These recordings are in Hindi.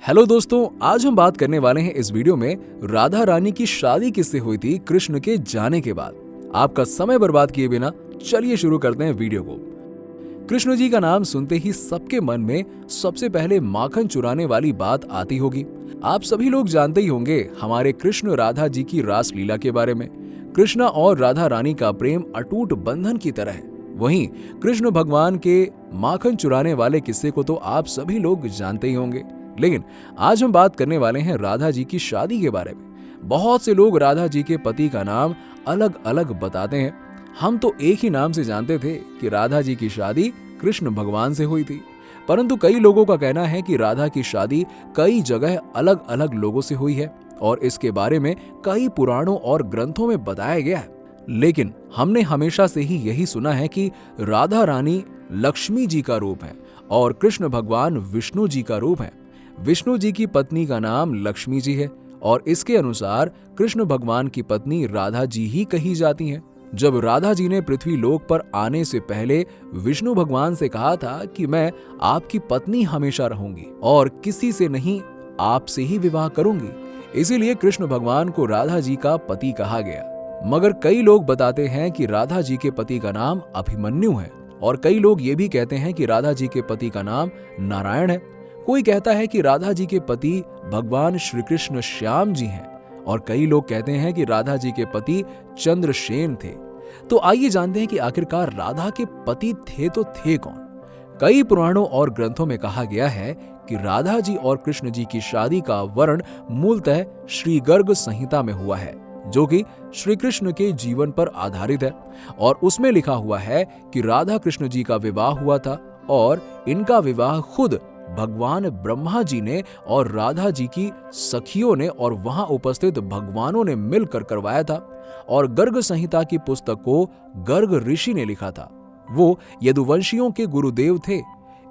हेलो दोस्तों, आज हम बात करने वाले हैं इस वीडियो में राधा रानी की शादी किससे हुई थी कृष्ण के जाने के बाद। आपका समय बर्बाद किए बिना चलिए शुरू करते हैं वीडियो को। कृष्ण जी का नाम सुनते ही सबके मन में सबसे पहले माखन चुराने वाली बात आती होगी। आप सभी लोग जानते ही होंगे हमारे कृष्ण राधा जी की रास लीला के बारे में। कृष्णा और राधा रानी का प्रेम अटूट बंधन की तरह है। वहीं कृष्ण भगवान के माखन चुराने वाले किस्से को तो आप सभी लोग जानते ही होंगे, लेकिन आज हम बात करने वाले हैं राधा जी की शादी के बारे में। बहुत से लोग राधा जी के पति का नाम अलग अलग बताते हैं। हम तो एक ही नाम से जानते थे कि राधा जी की शादी कृष्ण भगवान से हुई थी, परंतु कई लोगों का कहना है कि राधा की शादी कई जगह अलग अलग लोगों से हुई है और इसके बारे में कई पुराणों और ग्रंथों में बताया गया है। लेकिन हमने हमेशा से ही यही सुना है कि राधा रानी लक्ष्मी जी का रूप है और कृष्ण भगवान विष्णु जी का रूप है। विष्णु जी की पत्नी का नाम लक्ष्मी जी है और इसके अनुसार कृष्ण भगवान की पत्नी राधा जी ही कही जाती हैं। जब राधा जी ने पृथ्वी लोक पर आने से पहले विष्णु भगवान से कहा था कि मैं आपकी पत्नी हमेशा रहूंगी और किसी से नहीं, आपसे ही विवाह करूंगी, इसीलिए कृष्ण भगवान को राधा जी का पति कहा गया। मगर कई लोग बताते हैं कि राधा जी के पति का नाम अभिमन्यु है और कई लोग ये भी कहते हैं कि राधा जी के पति का नाम नारायण है। कोई कहता है कि राधा जी के पति भगवान श्री कृष्ण श्याम जी हैं और कई लोग कहते हैं कि राधा जी के पति चंद्रसेन थे। तो आइए जानते हैं कि आखिरकार राधा के पति थे तो थे कौन। कई पुराणों और ग्रंथों में कहा गया है कि राधा जी और कृष्ण जी की शादी का वर्णन मूलतः श्री गर्ग संहिता में हुआ है, जो कि श्री कृष्ण के जीवन पर आधारित है और उसमें लिखा हुआ है कि राधा कृष्ण जी का विवाह हुआ था और इनका विवाह खुद भगवान ब्रह्मा जी ने और राधा जी की सखियों ने और वहां उपस्थित भगवानों ने मिलकर करवाया था और गर्ग संहिता की पुस्तक को गर्ग ऋषि ने लिखा था। वो यदुवंशियों के गुरुदेव थे।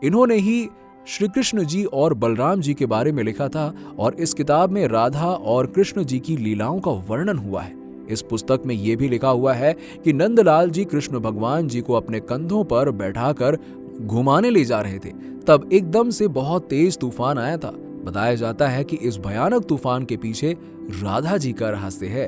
इन्होंने ही श्री कृष्ण जी और बलराम जी के बारे में लिखा था और इस किताब में राधा और कृष्ण जी की लीलाओं का वर्णन हुआ है। इस पुस्तक में यह भी लिखा हुआ है कि नंदलाल जी कृष्ण भगवान जी को अपने कंधों पर बैठाकर घुमाने ले जा रहे थे, तब एकदम से बहुत तेज तूफान आया था। बताया जाता है कि इस भयानक तूफान के पीछे राधा जी का रहस्य है।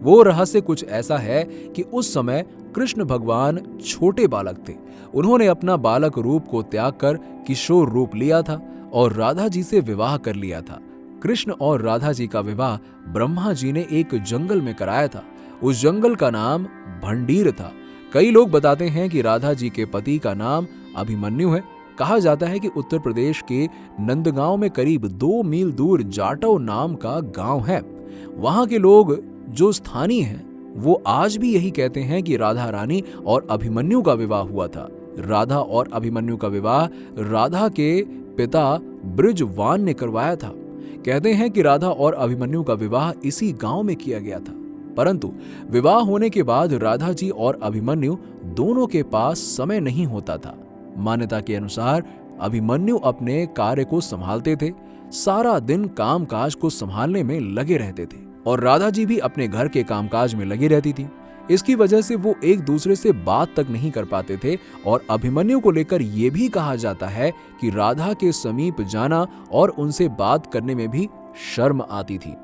वो रहस्य कुछ ऐसा है कि उस समय कृष्ण भगवान छोटे बालक थे। उन्होंने अपना बालक रूप को त्याग कर किशोर रूप लिया था और राधा जी से विवाह कर लिया था। कृष्ण और राधा जी का विवाह ब्रह्मा जी ने एक जंगल में कराया था। उस जंगल का नाम भंडीर था। कई लोग बताते हैं कि राधा जी के पति का नाम अभिमन्यु है। कहा जाता है कि उत्तर प्रदेश के नंदगांव में करीब 2 मील दूर जाटव नाम का गांव है। वहां के लोग जो स्थानीय हैं वो आज भी यही कहते हैं कि राधा रानी और अभिमन्यु का विवाह हुआ था। राधा और अभिमन्यु का विवाह राधा के पिता बृजवान ने करवाया था। कहते हैं कि राधा और अभिमन्यु का विवाह इसी गांव में किया गया था, परंतु विवाह होने के बाद राधा जी और अभिमन्यु दोनों के पास समय नहीं होता था। मान्यता के अनुसार अभिमन्यु अपने कार्य को संभालते थे, सारा दिन कामकाज को संभालने में लगे रहते थे और राधा जी भी अपने घर के कामकाज में लगी रहती थी। इसकी वजह से वो एक दूसरे से बात तक नहीं कर पाते थे और अभिमन्यु को लेकर यह भी कहा जाता है कि राधा के समीप जाना और उनसे बात करने में भी शर्म आती थी।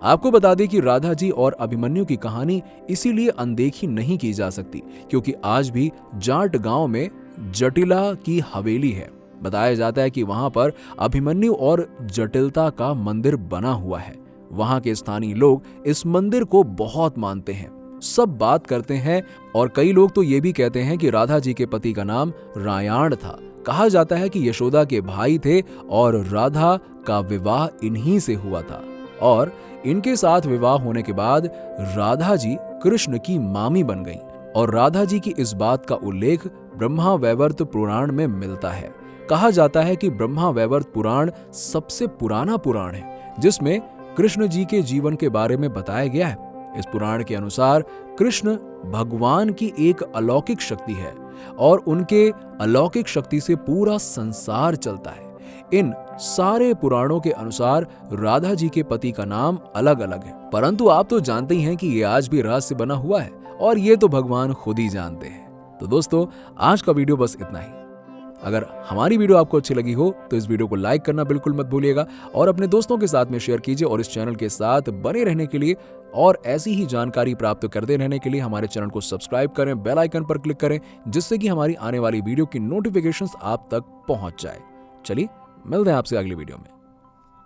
आपको बता दें कि राधा जी और अभिमन्यु की कहानी इसीलिए अनदेखी नहीं की जा सकती क्योंकि आज भी जाट गांव में जटिला की हवेली है। बताया जाता है कि वहां पर अभिमन्यु और जटिलता का मंदिर बना हुआ है। वहां के स्थानीय लोग इस मंदिर को बहुत मानते हैं, सब बात करते हैं और कई लोग तो ये भी कहते हैं कि राधा जी के पति का नाम रायाण था। कहा जाता है कि यशोदा के भाई थे और राधा का विवाह इन्हीं से हुआ था और इनके साथ विवाह होने के बाद राधा जी कृष्ण की मामी बन गईं और राधा जी की इस बात का उल्लेख ब्रह्मा वैवर्त पुराण में मिलता है। कहा जाता है कि ब्रह्मा वैवर्त पुराण सबसे पुराना पुराण है जिसमें कृष्ण जी के जीवन के बारे में बताया गया है। इस पुराण के अनुसार कृष्ण भगवान की एक अलौकिक शक्ति है और उनके अलौकिक शक्ति से पूरा संसार चलता है। इन सारे पुराणों के अनुसार राधा जी के पति का नाम अलग अलग है, परंतु आप तो जानते ही हैं कि ये आज भी रहस्य बना हुआ है और ये तो भगवान खुद ही जानते हैं। तो दोस्तों, आज का वीडियो बस इतना ही। अगर हमारी वीडियो आपको अच्छी लगी हो तो इस वीडियो को लाइक करना बिल्कुल मत भूलिएगा और अपने दोस्तों के साथ में शेयर कीजिए। और इस चैनल के साथ बने रहने के लिए और ऐसी ही जानकारी प्राप्त करते रहने के लिए हमारे चैनल को सब्सक्राइब करें, बेल आइकन पर क्लिक करें, जिससे कि हमारी आने वाली वीडियो की नोटिफिकेशंस आप तक पहुंच जाए। चलिए मिलते हैं आपसे अगली वीडियो में।